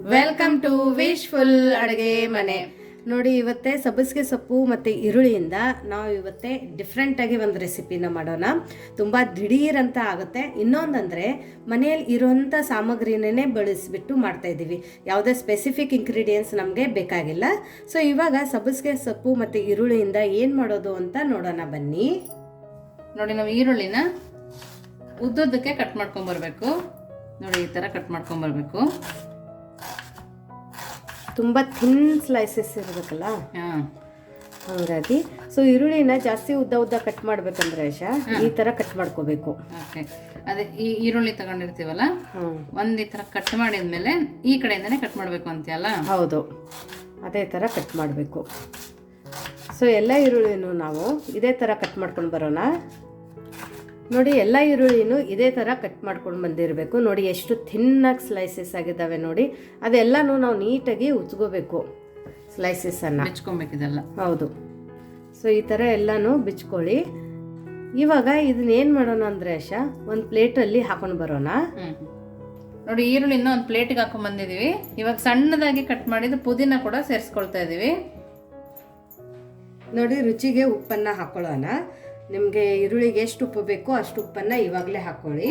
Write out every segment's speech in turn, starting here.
Welcome to wishful ಅಡುಗೆ ಮನೆ. ನೋಡಿ, ಇವತ್ತೇ ಸಬ್ಬಸಿಗೆ ಸೊಪ್ಪು ಮತ್ತು ಈರುಳ್ಳಿಯಿಂದ ನಾವು ಇವತ್ತೇ ಡಿಫ್ರೆಂಟಾಗಿ ಒಂದು ರೆಸಿಪಿನ ಮಾಡೋಣ. ತುಂಬ ದಿಢೀರಂತ ಆಗುತ್ತೆ. ಇನ್ನೊಂದಂದರೆ ಮನೆಯಲ್ಲಿ ಇರೋಂಥ ಸಾಮಗ್ರಿನೇ ಬಳಸಿಬಿಟ್ಟು ಮಾಡ್ತಾಯಿದ್ದೀವಿ. ಯಾವುದೇ ಸ್ಪೆಸಿಫಿಕ್ ಇಂಗ್ರೀಡಿಯೆಂಟ್ಸ್ ನಮಗೆ ಬೇಕಾಗಿಲ್ಲ. ಸೊ ಇವಾಗ ಸಬ್ಬಸಿಗೆ ಸೊಪ್ಪು ಮತ್ತು ಈರುಳ್ಳಿಯಿಂದ ಏನು ಮಾಡೋದು ಅಂತ ನೋಡೋಣ ಬನ್ನಿ. ನೋಡಿ, ನಾವು ಈರುಳ್ಳಿನ ಉದ್ದುದ್ದಕ್ಕೆ ಕಟ್ ಮಾಡ್ಕೊಂಬರ್ಬೇಕು. ನೋಡಿ, ಈ ಥರ ಕಟ್ ಮಾಡ್ಕೊಂಬರ್ಬೇಕು. ತುಂಬ ಥಿನ್ ಸ್ಲೈಸಸ್ ಇರಬೇಕಲ್ಲ, ಹಾಗಾಗಿ ಸೊ ಈರುಳ್ಳಿನ ಜಾಸ್ತಿ ಉದ್ದ ಕಟ್ ಮಾಡ್ಬೇಕಂದ್ರೆ ಈ ಥರ ಕಟ್ ಮಾಡ್ಕೋಬೇಕು. ಓಕೆ, ಅದೇ ಈ ಈರುಳ್ಳಿ ತಗೊಂಡಿರ್ತೀವಲ್ಲ, ಒಂದು ಈ ಥರ ಕಟ್ ಮಾಡಿದ್ಮೇಲೆ ಈ ಕಡೆಯಿಂದನೇ ಕಟ್ ಮಾಡಬೇಕು ಅಂತೀಯಲ್ಲ? ಹೌದು, ಅದೇ ಥರ ಕಟ್ ಮಾಡಬೇಕು. ಸೊ ಎಲ್ಲ ಈರುಳ್ಳಿನೂ ನಾವು ಇದೇ ಥರ ಕಟ್ ಮಾಡ್ಕೊಂಡು ಬರೋಣ. ನೋಡಿ, ಎಲ್ಲ ಈರುಳ್ಳಿನೂ ಇದೇ ಥರ ಕಟ್ ಮಾಡ್ಕೊಂಡು ಬಂದಿರಬೇಕು. ನೋಡಿ ಎಷ್ಟು ಥಿನ್ನಾಗಿ ಸ್ಲೈಸಸ್ ಆಗಿದ್ದಾವೆ ನೋಡಿ. ಅದೆಲ್ಲನೂ ನಾವು ನೀಟಾಗಿ ಉಜ್ಕೋಬೇಕು, ಸ್ಲೈಸಸ್ಸನ್ನು ಬಿಚ್ಕೊಬೇಕಿದೆಲ್ಲ. ಹೌದು, ಸೊ ಈ ಥರ ಎಲ್ಲನೂ ಬಿಚ್ಕೊಳ್ಳಿ. ಇವಾಗ ಇದನ್ನೇನು ಮಾಡೋಣ ಅಂದರೆ ಒಂದು ಪ್ಲೇಟಲ್ಲಿ ಹಾಕೊಂಡು ಬರೋಣ. ನೋಡಿ, ಈರುಳ್ಳಿನ ಒಂದು ಪ್ಲೇಟಿಗೆ ಹಾಕೊಂಡು ಬಂದಿದ್ದೀವಿ. ಇವಾಗ ಸಣ್ಣದಾಗಿ ಕಟ್ ಮಾಡಿದ್ದು ಪುದೀನ ಕೂಡ ಸೇರಿಸ್ಕೊಳ್ತಾ ಇದ್ದೀವಿ. ನೋಡಿ, ರುಚಿಗೆ ಉಪ್ಪನ್ನು ಹಾಕೊಳ್ಳೋಣ. ನಿಮಗೆ ಈರುಳ್ಳಿಗೆ ಎಷ್ಟು ಉಪ್ಪು ಬೇಕೋ ಅಷ್ಟು ಉಪ್ಪನ್ನು ಇವಾಗಲೇ ಹಾಕ್ಕೊಳ್ಳಿ.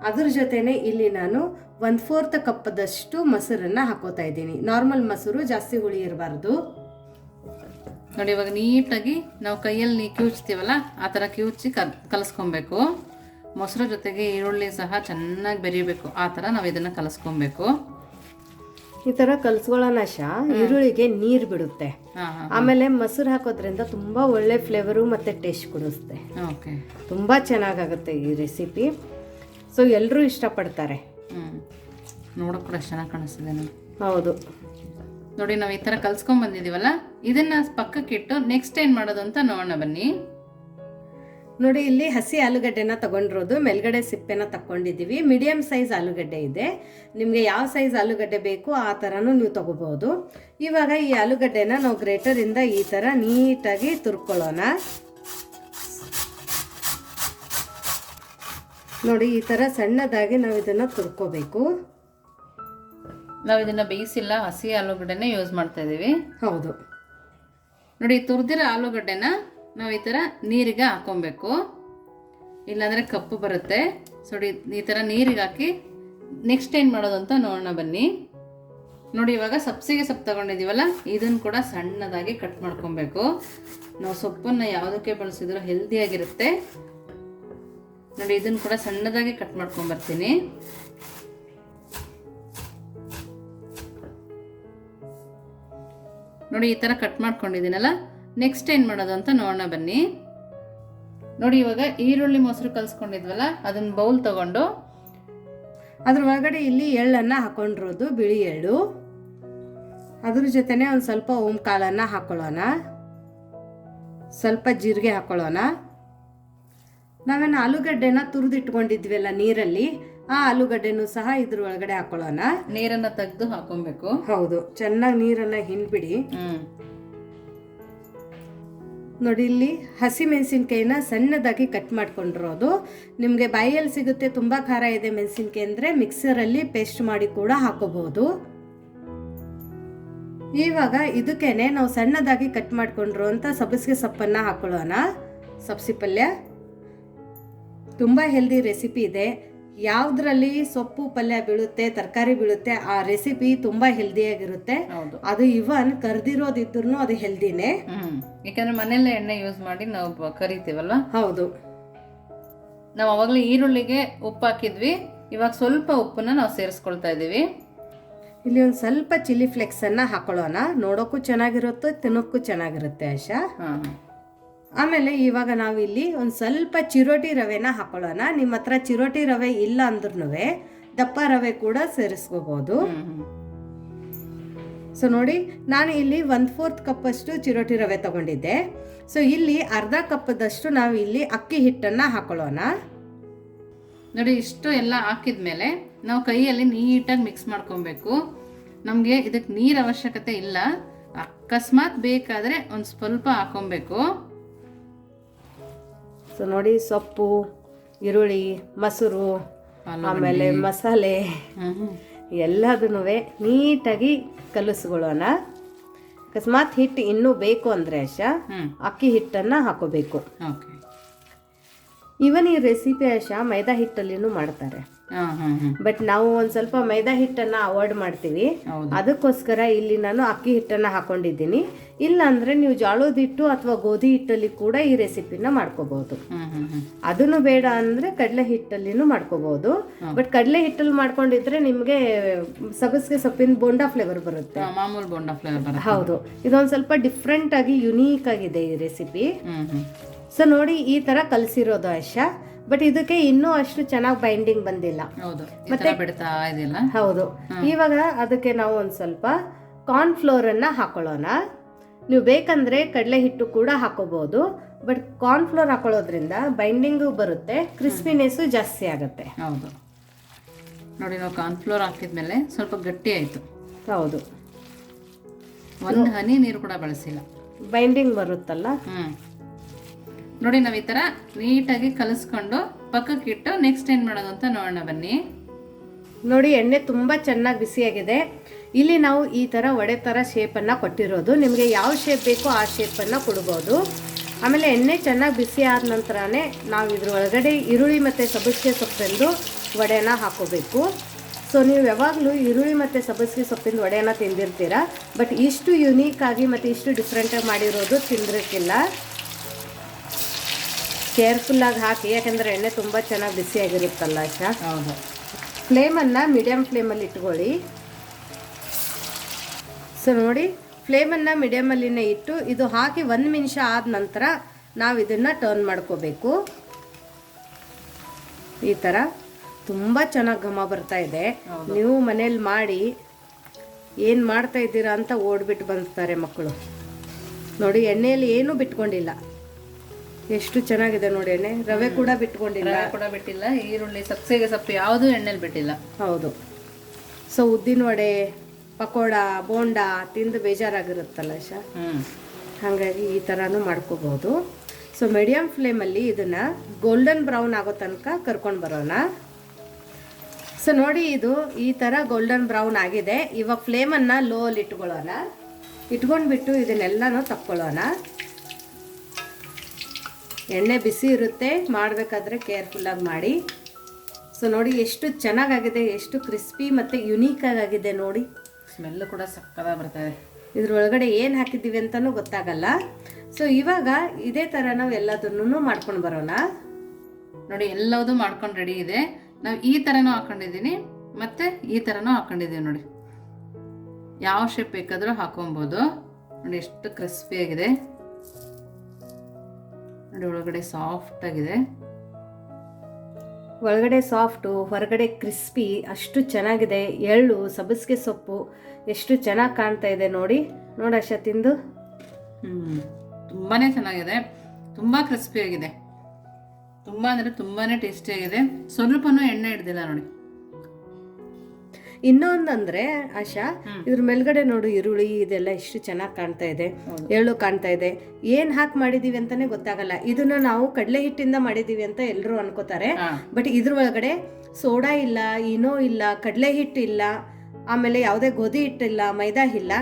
ಅದ್ರ ಜೊತೆನೇ ಇಲ್ಲಿ ನಾನು 1/4 ಕಪ್ಪದಷ್ಟು ಮೊಸರನ್ನು ಹಾಕೋತಾ ಇದ್ದೀನಿ. ನಾರ್ಮಲ್ ಮೊಸರು, ಜಾಸ್ತಿ ಹುಳಿ ಇರಬಾರ್ದು. ನೋಡಿ, ಇವಾಗ ನೀಟಾಗಿ ನಾವು ಕೈಯಲ್ಲಿ ಕಿವುಚ್ತೀವಲ್ಲ, ಆ ಥರ ಕಿವುಚಿ ಕಲಸ್ಕೊಬೇಕು. ಮೊಸರು ಜೊತೆಗೆ ಈರುಳ್ಳಿ ಸಹ ಚೆನ್ನಾಗಿ ಬೆರಿಬೇಕು. ಆ ಥರ ನಾವು ಇದನ್ನು ಕಲಸ್ಕೊಬೇಕು. ಈ ಥರ ಕಲ್ಸ್ಕೊಳ್ಳೋಣ. ಈರುಳ್ಳಿಗೆ ನೀರು ಬಿಡುತ್ತೆ. ಆಮೇಲೆ ಮೊಸರು ಹಾಕೋದ್ರಿಂದ ತುಂಬ ಒಳ್ಳೆ ಫ್ಲೇವರು ಮತ್ತು ಟೇಸ್ಟ್ ಕೊಡಿಸುತ್ತೆ. ಓಕೆ, ತುಂಬ ಚೆನ್ನಾಗಾಗುತ್ತೆ ಈ ರೆಸಿಪಿ. ಸೊ ಎಲ್ಲರೂ ಇಷ್ಟಪಡ್ತಾರೆ. ನೋಡೋಕೆ ಕೂಡ ಚೆನ್ನಾಗಿ ಕಾಣಿಸ್ತಿದೆ ನೋಡಿ. ಹೌದು, ನೋಡಿ, ನಾವು ಈ ಥರ ಕಲ್ಸ್ಕೊಂಡ್ ಬಂದಿದ್ದೀವಲ್ಲ, ಇದನ್ನು ಪಕ್ಕಕ್ಕಿಟ್ಟು ನೆಕ್ಸ್ಟ್ ಏನು ಮಾಡೋದು ಅಂತ ನೋಡೋಣ ಬನ್ನಿ. ನೋಡಿ, ಇಲ್ಲಿ ಹಸಿ ಆಲೂಗಡ್ಡೆನ ತಗೊಂಡಿರೋದು, ಮೇಲ್ಗಡೆ ಸಿಪ್ಪೆನ ತಗೊಂಡಿದ್ದೀವಿ. ಮೀಡಿಯಮ್ ಸೈಜ್ ಆಲೂಗಡ್ಡೆ ಇದೆ. ನಿಮಗೆ ಯಾವ ಸೈಜ್ ಆಲೂಗಡ್ಡೆ ಬೇಕು ಆ ಥರನೂ ನೀವು ತಗೋಬೋದು. ಇವಾಗ ಈ ಆಲೂಗಡ್ಡೆನ ನಾವು ಗ್ರೇಟರಿಂದ ಈ ಥರ ನೀಟಾಗಿ ತುರ್ಕೊಳ್ಳೋಣ. ನೋಡಿ, ಈ ಥರ ಸಣ್ಣದಾಗಿ ನಾವು ಇದನ್ನು ತುರ್ಕೋಬೇಕು. ನಾವು ಇದನ್ನು ಬೇಯಿಸಿಲ್ಲ, ಹಸಿ ಆಲೂಗಡ್ಡೆನೇ ಯೂಸ್ ಮಾಡ್ತಾ ಇದ್ದೀವಿ. ಹೌದು, ನೋಡಿ, ತುರಿದಿರೋ ಆಲೂಗಡ್ಡೆನ ನಾವು ಈ ಥರ ನೀರಿಗೆ ಹಾಕೊಬೇಕು, ಇಲ್ಲಾಂದರೆ ಕಪ್ಪು ಬರುತ್ತೆ. ಸೊ ಈ ಥರ ನೀರಿಗೆ ಹಾಕಿ ನೆಕ್ಸ್ಟ್ ಏನು ಮಾಡೋದು ಅಂತ ನೋಡೋಣ ಬನ್ನಿ. ನೋಡಿ, ಇವಾಗ ಸಬ್ಸಿಗೆ ಸೊಪ್ಪು ತಗೊಂಡಿದ್ದೀವಲ್ಲ, ಇದನ್ನು ಕೂಡ ಸಣ್ಣದಾಗಿ ಕಟ್ ಮಾಡ್ಕೊಬೇಕು. ನಾವು ಸೊಪ್ಪನ್ನು ಯಾವುದಕ್ಕೆ ಬಳಸಿದ್ರು ಹೆಲ್ದಿಯಾಗಿರುತ್ತೆ. ನೋಡಿ, ಇದನ್ನು ಕೂಡ ಸಣ್ಣದಾಗಿ ಕಟ್ ಮಾಡ್ಕೊಂಬರ್ತೀನಿ. ನೋಡಿ, ಈ ಥರ ಕಟ್ ಮಾಡ್ಕೊಂಡಿದ್ದೀನಲ್ಲ, ನೆಕ್ಸ್ಟ್ ಏನು ಮಾಡೋದು ಅಂತ ನೋಡೋಣ ಬನ್ನಿ. ನೋಡಿ, ಇವಾಗ ಈರುಳ್ಳಿ ಮೊಸರು ಕಲಿಸ್ಕೊಂಡಿದ್ವಲ್ಲ, ಅದನ್ನು ಬೌಲ್ ತಗೊಂಡು ಅದ್ರ ಒಳಗಡೆ ಇಲ್ಲಿ ಎಳ್ಳನ್ನು ಹಾಕೊಂಡಿರೋದು, ಬಿಳಿ ಎಳ್ಳು. ಅದ್ರ ಜೊತೆನೆ ಒಂದು ಸ್ವಲ್ಪ ಓಂಕಾಳನ್ನು ಹಾಕೊಳ್ಳೋಣ, ಸ್ವಲ್ಪ ಜೀರಿಗೆ ಹಾಕೊಳ್ಳೋಣ. ನಾವೇನು ಆಲೂಗಡ್ಡೆನ ತುರಿದಿಟ್ಕೊಂಡಿದ್ವಲ್ಲ ನೀರಲ್ಲಿ, ಆ ಆಲೂಗಡ್ಡೆನೂ ಸಹ ಇದ್ರ ಒಳಗಡೆ ಹಾಕೊಳ್ಳೋಣ. ನೀರನ್ನು ತೆಗೆದು ಹಾಕೊಬೇಕು. ಹೌದು, ಚೆನ್ನಾಗಿ ನೀರನ್ನು ಹಿಂಡ್ಬಿಡಿ. ನೋಡಿ, ಇಲ್ಲಿ ಹಸಿ ಮೆಣಸಿನ್ಕಾಯಿನ ಸಣ್ಣದಾಗಿ ಕಟ್ ಮಾಡ್ಕೊಂಡಿರೋದು. ನಿಮಗೆ ಬಾಯಲ್ಲಿ ಸಿಗುತ್ತೆ. ತುಂಬ ಖಾರ ಇದೆ ಮೆಣಸಿನ್ಕಾಯಿ ಅಂದರೆ ಮಿಕ್ಸರಲ್ಲಿ ಪೇಸ್ಟ್ ಮಾಡಿ ಕೂಡ ಹಾಕೋಬಹುದು. ಇವಾಗ ಇದಕ್ಕೇನೆ ನಾವು ಸಣ್ಣದಾಗಿ ಕಟ್ ಮಾಡ್ಕೊಂಡಿರೋಂಥ ಸಬ್ಬಸಿಗೆ ಸೊಪ್ಪನ್ನು ಹಾಕೊಳ್ಳೋಣ. ಸಬ್ಸಿ ಪಲ್ಯ ತುಂಬ ಹೆಲ್ದಿ ರೆಸಿಪಿ ಇದೆ. ಯಾವುದ್ರಲ್ಲಿ ಸೊಪ್ಪು ಪಲ್ಯ ಬೀಳುತ್ತೆ, ತರಕಾರಿ ಬೀಳುತ್ತೆ, ಆ ರೆಸಿಪಿ ತುಂಬ ಹೆಲ್ದಿಯಾಗಿರುತ್ತೆ. ಅದು ಇವನ್ ಕರ್ದಿರೋದಿದ್ರು ಅದು ಹೆಲ್ದಿನೇ. ಯಾಕಂದ್ರೆ ಮನೆಯಲ್ಲೇ ಎಣ್ಣೆ ಯೂಸ್ ಮಾಡಿ ನಾವು ಕರಿತೀವಲ್ಲ. ಹೌದು, ನಾವು ಅವಾಗಲೇ ಈರುಳ್ಳಿಗೆ ಉಪ್ಪು ಹಾಕಿದ್ವಿ. ಇವಾಗ ಸ್ವಲ್ಪ ಉಪ್ಪನ್ನ ನಾವು ಸೇರಿಸ್ಕೊಳ್ತಾ ಇದ್ದೀವಿ. ಇಲ್ಲಿ ಒಂದು ಸ್ವಲ್ಪ ಚಿಲ್ಲಿ ಫ್ಲೇಕ್ಸನ್ನು ಹಾಕೊಳ್ಳೋಣ. ನೋಡೋಕ್ಕೂ ಚೆನ್ನಾಗಿರುತ್ತೆ, ತಿನ್ನೋಕ್ಕೂ ಚೆನ್ನಾಗಿರುತ್ತೆ ಆಶಾ. ಆಮೇಲೆ ಇವಾಗ ನಾವಿಲ್ಲಿ ಒಂದು ಸ್ವಲ್ಪ ಚಿರೋಟಿ ರವೆನ ಹಾಕೊಳ್ಳೋಣ. ನಿಮ್ಮ ಹತ್ರ ಚಿರೋಟಿ ರವೆ ಇಲ್ಲ ಅಂದ್ರೂ ದಪ್ಪ ರವೆ ಕೂಡ ಸೇರಿಸ್ಕೋಬಹುದು. ಸೊ ನೋಡಿ, ನಾನು ಇಲ್ಲಿ 1/4 ಕಪ್ಪಷ್ಟು ಚಿರೋಟಿ ರವೆ ತಗೊಂಡಿದ್ದೆ. ಸೊ ಇಲ್ಲಿ ಅರ್ಧ ಕಪ್ಪದಷ್ಟು ನಾವು ಇಲ್ಲಿ ಅಕ್ಕಿ ಹಿಟ್ಟನ್ನು ಹಾಕೊಳ್ಳೋಣ. ನೋಡಿ, ಇಷ್ಟು ಎಲ್ಲ ಹಾಕಿದ್ಮೇಲೆ ನಾವು ಕೈಯಲ್ಲಿ ನೀಟಾಗಿ ಮಿಕ್ಸ್ ಮಾಡ್ಕೊಬೇಕು. ನಮಗೆ ಇದಕ್ಕೆ ನೀರು ಅವಶ್ಯಕತೆ ಇಲ್ಲ. ಅಕಸ್ಮಾತ್ ಬೇಕಾದರೆ ಒಂದು ಸ್ವಲ್ಪ ಹಾಕೊಬೇಕು. ಸೊ ನೋಡಿ, ಸೊಪ್ಪು, ಈರುಳ್ಳಿ, ಮೊಸರು, ಆಮೇಲೆ ಮಸಾಲೆ ಎಲ್ಲದನ್ನೂ ನೀಟಾಗಿ ಕಲಿಸ್ಕೊಳ್ಳೋಣ. ಅಕಸ್ಮಾತ್ ಹಿಟ್ಟು ಇನ್ನೂ ಬೇಕು ಅಂದರೆ ಆಶಾ ಅಕ್ಕಿ ಹಿಟ್ಟನ್ನು ಹಾಕೋಬೇಕು. ಓಕೆ. ಇವನ್ ಈ ರೆಸಿಪಿ ಆಶಾ ಮೈದಾ ಹಿಟ್ಟಲ್ಲಿನೂ ಮಾಡ್ತಾರೆ. ಬಟ್ ನಾವು ಒಂದು ಸ್ವಲ್ಪ ಮೈದಾ ಹಿಟ್ಟನ್ನು ಅವಾಯ್ಡ್ ಮಾಡ್ತೀವಿ. ಅದಕ್ಕೋಸ್ಕರ ಇಲ್ಲಿ ನಾನು ಅಕ್ಕಿ ಹಿಟ್ಟನ್ನು ಹಾಕೊಂಡಿದ್ದೀನಿ. ಇಲ್ಲ ಅಂದರೆ ನೀವು ಜೋಳದ ಹಿಟ್ಟು ಅಥವಾ ಗೋಧಿ ಹಿಟ್ಟಲ್ಲಿ ಕೂಡ ಈ ರೆಸಿಪಿನ ಮಾಡ್ಕೋಬಹುದು. ಅದನ್ನು ಬೇಡ ಅಂದರೆ ಕಡಲೆ ಹಿಟ್ಟಲ್ಲಿನೂ ಮಾಡ್ಕೋಬಹುದು. ಬಟ್ ಕಡಲೆ ಹಿಟ್ಟಲ್ಲಿ ಮಾಡ್ಕೊಂಡಿದ್ರೆ ನಿಮಗೆ ಸಬ್ಬಸಿಗೆ ಸೊಪ್ಪಿನ ಬೋಂಡಾ ಫ್ಲೇವರ್ ಬರುತ್ತೆ. ಮಾಮೂಲು ಬೋಂಡಾ ಫ್ಲೇವರ್. ಹೌದು, ಇದೊಂದು ಸ್ವಲ್ಪ ಡಿಫ್ರೆಂಟ್ ಆಗಿ ಯುನೀಕ್ ಆಗಿದೆ ಈ ರೆಸಿಪಿ. ಸೊ ನೋಡಿ, ಈ ತರ ಕಲಸಿರೋದು ಆಶಾ. ಬಟ್ ಇದಕ್ಕೆ ಇನ್ನೂ ಅಷ್ಟು ಚೆನ್ನಾಗಿ ಬೈಂಡಿಂಗ್ ಬಂದಿಲ್ಲ. ಮತ್ತೆ ಬಿಡ್ತಾ ಇದೆಯಲ್ಲ. ಹೌದು. ಇವಾಗ ಅದಕ್ಕೆ ನಾವು ಒಂದು ಸ್ವಲ್ಪ ಕಾರ್ನ್ ಫ್ಲೋರ್ ಅನ್ನ ಹಾಕೊಳ್ಳೋಣ. ನೀವು ಬೇಕಂದ್ರೆ ಕಡಲೆ ಹಿಟ್ಟು ಕೂಡ ಹಾಕೋಬಹುದು. ಬಟ್ ಕಾರ್ನ್ ಫ್ಲೋರ್ ಹಾಕೊಳ್ಳೋದ್ರಿಂದ ಬೈಂಡಿಂಗು ಬರುತ್ತೆ, ಕ್ರಿಸ್ಪಿನೆಸ್ಸು ಜಾಸ್ತಿ ಆಗುತ್ತೆ. ಹೌದು. ನೋಡಿ, ನಾವು ಕಾರ್ನ್ ಫ್ಲೋರ್ ಹಾಕಿದ್ಮೇಲೆ ಸ್ವಲ್ಪ ಗಟ್ಟಿ ಆಯ್ತು. ಹೌದು, ಒಂದು ಹನಿ ನೀರು ಕೂಡ ಬಳಸಿಲ್ಲ, ಬೈಂಡಿಂಗ್ ಬರುತ್ತಲ್ಲ. ನೋಡಿ, ನಾವು ಈ ಥರ ನೀಟಾಗಿ ಕಲಿಸ್ಕೊಂಡು ಪಕ್ಕಕ್ಕೆ ಇಟ್ಟು ನೆಕ್ಸ್ಟ್ ಏನು ಮಾಡೋದು ಅಂತ ನೋಡೋಣ ಬನ್ನಿ. ನೋಡಿ, ಎಣ್ಣೆ ತುಂಬ ಚೆನ್ನಾಗಿ ಬಿಸಿಯಾಗಿದೆ. ಇಲ್ಲಿ ನಾವು ಈ ಥರ ಒಡೆ ಥರ ಶೇಪನ್ನು ಕೊಟ್ಟಿರೋದು. ನಿಮಗೆ ಯಾವ ಶೇಪ್ ಬೇಕೋ ಆ ಶೇಪನ್ನು ಕೊಡ್ಬೋದು. ಆಮೇಲೆ ಎಣ್ಣೆ ಚೆನ್ನಾಗಿ ಬಿಸಿ ಆದ ನಂತರನೇ ನಾವು ಇದ್ರ ಒಳಗಡೆ ಈರುಳ್ಳಿ ಮತ್ತು ಸಬ್ಬಸಿಗೆ ಸೊಪ್ಪೆಂದು ವಡೆನ ಹಾಕೋಬೇಕು. ಸೊ ನೀವು ಯಾವಾಗಲೂ ಈರುಳ್ಳಿ ಮತ್ತು ಸಬ್ಬಸಿಗೆ ಸೊಪ್ಪಿಂದ ವಡೆನ ತಿಂದಿರ್ತೀರ. ಬಟ್ ಇಷ್ಟು ಯುನೀಕಾಗಿ ಮತ್ತು ಇಷ್ಟು ಡಿಫ್ರೆಂಟಾಗಿ ಮಾಡಿರೋದು ತಿಂದಿರಕ್ಕಿಲ್ಲ. ಕೇರ್ಫುಲ್ಲಾಗಿ ಹಾಕಿ, ಯಾಕೆಂದರೆ ಎಣ್ಣೆ ತುಂಬ ಚೆನ್ನಾಗಿ ಬಿಸಿಯಾಗಿರುತ್ತಲ್ಲ ಆಶಾ. ಹೌದು. ಫ್ಲೇಮನ್ನು ಮೀಡಿಯಮ್ ಫ್ಲೇಮಲ್ಲಿ ಇಟ್ಕೊಳ್ಳಿ. ಸೊ ನೋಡಿ, ಫ್ಲೇಮನ್ನು ಮೀಡಿಯಮಲ್ಲಿನೇ ಇಟ್ಟು ಇದು ಹಾಕಿ 1 ನಿಮಿಷ ಆದ ನಂತರ ನಾವು ಇದನ್ನು ಟರ್ನ್ ಮಾಡ್ಕೋಬೇಕು. ಈ ಥರ ತುಂಬ ಚೆನ್ನಾಗಿ ಘಮ ಬರ್ತಾ ಇದೆ. ನೀವು ಮನೇಲಿ ಮಾಡಿ ಏನು ಮಾಡ್ತಾ ಇದ್ದೀರಾ ಅಂತ ಓಡ್ಬಿಟ್ಟು ಬಂದ್ತಾರೆ ಮಕ್ಕಳು. ನೋಡಿ, ಎಣ್ಣೆಯಲ್ಲಿ ಏನೂ ಬಿಟ್ಕೊಂಡಿಲ್ಲ, ಎಷ್ಟು ಚೆನ್ನಾಗಿದೆ ನೋಡಿ. ಎಣ್ಣೆ ರವೆ ಕೂಡ ಬಿಟ್ಟಿಲ್ಲ, ಈರುಳ್ಳಿ ಸಬ್ಸಿಗೆ ಸೊಪ್ಪು ಯಾವುದು ಎಣ್ಣೆಲಿ ಬಿಟ್ಟಿಲ್ಲ. ಹೌದು. ಸೊ ಉದ್ದಿನ ವಡೆ, ಪಕೋಡ, ಬೋಂಡಾ ತಿಂದು ಬೇಜಾರಾಗಿರುತ್ತಲ್ಲ ಆಶಾ. ಹಾಗಾಗಿ ಈ ಥರನೂ ಮಾಡ್ಕೋಬಹುದು. ಸೊ ಮೀಡಿಯಮ್ ಫ್ಲೇಮಲ್ಲಿ ಇದನ್ನು ಗೋಲ್ಡನ್ ಬ್ರೌನ್ ಆಗೋ ತನಕ ಕರ್ಕೊಂಡು ಬರೋಣ. ಸೊ ನೋಡಿ, ಇದು ಈ ಥರ ಗೋಲ್ಡನ್ ಬ್ರೌನ್ ಆಗಿದೆ. ಇವಾಗ ಫ್ಲೇಮನ್ನು ಲೋ ಅಲ್ಲಿ ಇಟ್ಕೊಳ್ಳೋಣ. ಇಟ್ಕೊಂಡ್ಬಿಟ್ಟು ಇದನ್ನೆಲ್ಲನೂ ತಕ್ಕೊಳ್ಳೋಣ. ಎಣ್ಣೆ ಬಿಸಿ ಇರುತ್ತೆ, ಮಾಡಬೇಕಾದ್ರೆ ಕೇರ್ಫುಲ್ಲಾಗಿ ಮಾಡಿ. ಸೊ ನೋಡಿ, ಎಷ್ಟು ಚೆನ್ನಾಗಾಗಿದೆ, ಎಷ್ಟು ಕ್ರಿಸ್ಪಿ ಮತ್ತು ಯುನೀಕಾಗಿದೆ ನೋಡಿ. ಸ್ಮೆಲ್ಲು ಕೂಡ ಸಕ್ಕತ್ತಾಗಿ ಬರ್ತಾಯಿದೆ. ಇದ್ರೊಳಗಡೆ ಏನು ಹಾಕಿದ್ದೀವಿ ಅಂತಲೂ ಗೊತ್ತಾಗಲ್ಲ. ಸೊ ಇವಾಗ ಇದೇ ಥರ ನಾವು ಎಲ್ಲದನ್ನೂ ಮಾಡ್ಕೊಂಡು ಬರೋಣ. ನೋಡಿ, ಎಲ್ಲದೂ ಮಾಡ್ಕೊಂಡು ರೆಡಿ ಇದೆ. ನಾವು ಈ ಥರನೂ ಹಾಕೊಂಡಿದ್ದೀನಿ ಮತ್ತು ಈ ಥರನೂ ಹಾಕೊಂಡಿದ್ದೀವಿ. ನೋಡಿ, ಯಾವ ಶೇಪ್ ಬೇಕಾದರೂ ಹಾಕೊಬೋದು. ನೋಡಿ, ಎಷ್ಟು ಕ್ರಿಸ್ಪಿಯಾಗಿದೆ. ನೋಡಿ, ಒಳಗಡೆ ಸಾಫ್ಟ್ ಆಗಿದೆ. ಒಳಗಡೆ ಸಾಫ್ಟು, ಹೊರಗಡೆ ಕ್ರಿಸ್ಪಿ, ಅಷ್ಟು ಚೆನ್ನಾಗಿದೆ. ಎಳ್ಳು, ಸಬ್ಬಸಿಗೆ ಸೊಪ್ಪು ಎಷ್ಟು ಚೆನ್ನಾಗಿ ಕಾಣ್ತಾ ಇದೆ ನೋಡಿ. ಆಶಾ ತಿಂದು. ತುಂಬಾ ಚೆನ್ನಾಗಿದೆ, ತುಂಬ ಕ್ರಿಸ್ಪಿಯಾಗಿದೆ, ತುಂಬ ಅಂದರೆ ತುಂಬಾ ಟೇಸ್ಟಿಯಾಗಿದೆ. ಸ್ವಲ್ಪನೂ ಎಣ್ಣೆ ಹಿಡ್ದಿಲ್ಲ ನೋಡಿ. ಇನ್ನೊಂದಂದ್ರೆ ಆಶಾ, ಇದ್ರ ಮೇಲ್ಗಡೆ ನೋಡು ಈರುಳ್ಳಿ ಇದೆಲ್ಲ ಎಷ್ಟು ಚೆನ್ನಾಗಿ ಕಾಣ್ತಾ ಇದೆ, ಎಳ್ಳು ಕಾಣ್ತಾ ಇದೆ. ಏನ್ ಹಾಕಿ ಮಾಡಿದೀವಿ ಅಂತಾನೆ ಗೊತ್ತಾಗಲ್ಲ. ಇದನ್ನ ನಾವು ಕಡಲೆ ಹಿಟ್ಟಿಂದ ಮಾಡಿದೀವಿ ಅಂತ ಎಲ್ಲರೂ ಅನ್ಕೋತಾರೆ. ಬಟ್ ಇದ್ರ ಒಳಗಡೆ ಸೋಡಾ ಇಲ್ಲ, ಇನೋ ಇಲ್ಲ, ಕಡಲೆ ಹಿಟ್ಟು ಇಲ್ಲ, ಆಮೇಲೆ ಯಾವುದೇ ಗೋಧಿ ಹಿಟ್ಟಿಲ್ಲ, ಮೈದಾ ಇಲ್ಲ.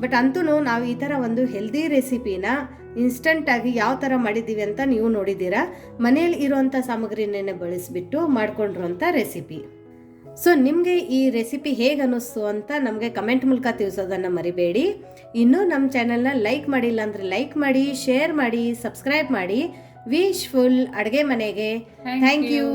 ಬಟ್ ಅಂತೂ ನಾವು ಈ ಥರ ಒಂದು ಹೆಲ್ದಿ ರೆಸಿಪಿನ ಇನ್ಸ್ಟಂಟ್ ಆಗಿ ಯಾವ ಥರ ಮಾಡಿದ್ದೀವಿ ಅಂತ ನೀವು ನೋಡಿದ್ದೀರಾ. ಮನೇಲಿ ಇರೋವಂಥ ಸಾಮಗ್ರಿನೇ ಬಳಸಿಬಿಟ್ಟು ಮಾಡ್ಕೊಂಡಿರೋಂಥ ರೆಸಿಪಿ. ಸೊ ನಿಮಗೆ ಈ ರೆಸಿಪಿ ಹೇಗೆ ಅನ್ನಿಸ್ತು ಅಂತ ನಮಗೆ ಕಮೆಂಟ್ ಮೂಲಕ ತಿಳಿಸೋದನ್ನು ಮರಿಬೇಡಿ. ಇನ್ನೂ ನಮ್ಮ ಚಾನೆಲ್ನ ಲೈಕ್ ಮಾಡಿಲ್ಲ ಅಂದರೆ ಲೈಕ್ ಮಾಡಿ, ಶೇರ್ ಮಾಡಿ, ಸಬ್ಸ್ಕ್ರೈಬ್ ಮಾಡಿ. ವಿಶ್ಫುಲ್ ಅಡುಗೆ ಮನೆಗೆ ಥ್ಯಾಂಕ್ ಯು.